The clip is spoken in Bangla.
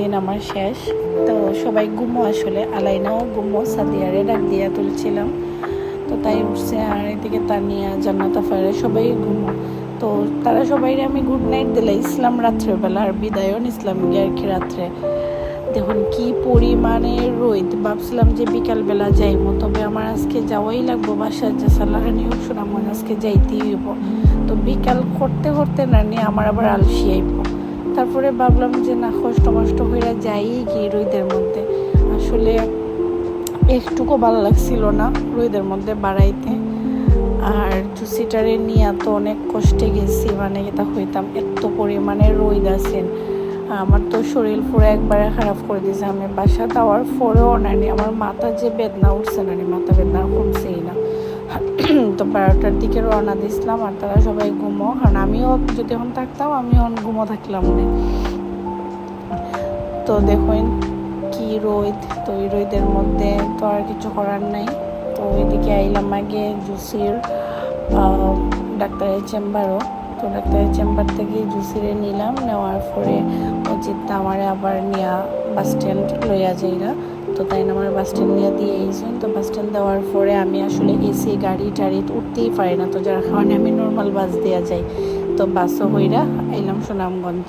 দিন আমার শেষ। তো সবাই ঘুমো, আসলে আলাইনাও ঘুমো, সাদিয়ারে ডাক দিয়া তুলছিলাম। তো তাই উঠছে, আর এদিকে তানিয়া, জান্নাতা, ফারে সবাই ঘুমো। তো তারা সবাই আমি গুড নাইট দিলে ইসলাম রাত্রেবেলা, আর বিদায়ও নিসলাম গিয়ে আর কি রাত্রে। দেখুন কি পরিমাণে রোদ, ভাবছিলাম যে বিকালবেলা যাইবো, তবে আমার আজকে যাওয়াই লাগবো। বাসার যে সালাহানি উঠছো আমার আজকে যাইতেই হইব। তো বিকাল করতে করতে না নিয়ে আমার আবার আলসি আইব। তারপরে ভাবলাম যে না, কষ্ট মষ্ট হইয়া যাই কি রোদের মধ্যে। আসলে একটুকু ভালো লাগছিল না রোদের মধ্যে বাড়াইতে। আর জুসিটারে নিয়ে তো অনেক কষ্টে গেছি, মানে এটা হইতাম এত পরিমাণে রোদ আছেন। আমার তো শরীর পুরো একবারে খারাপ করে দিয়েছে। আমি বাসা যাওয়ার পরেও নানি আমার মাথা যে বেদনা উঠছে, নানি মাথা বেদনা কমছেই না। তো 12টার দিকে রওনা দিয়েছিলাম, আর তারা সবাই ঘুমো, কারণ আমিও যদি এখন থাকতাম আমিও ঘুমো থাকলাম না। তো দেখুন কি রোদ, তো এই রোদের মধ্যে তো আর কিছু করার নাই। তো ওইদিকে আইলাম আগে জুসির ডাক্তারের চেম্বারও। তো ডাক্তারের চেম্বার থেকে জুসিরে নিলাম, নেওয়ার পরে অজিত আমারে আবার নিয়া বাস স্ট্যান্ড লইয়া যাইরা। তো তাই না আমার বাস স্ট্যান্ড নিয়ে দিয়ে এসেছেন। তো বাস স্ট্যান্ড দেওয়ার পরে আমি আসলে এসি গাড়ি টাড়ি উঠতেই পারি না, তো যার কারণে আমি নর্মাল বাস দেওয়া যাই। তো বাসও হইরা আইলাম সুনামগঞ্জ।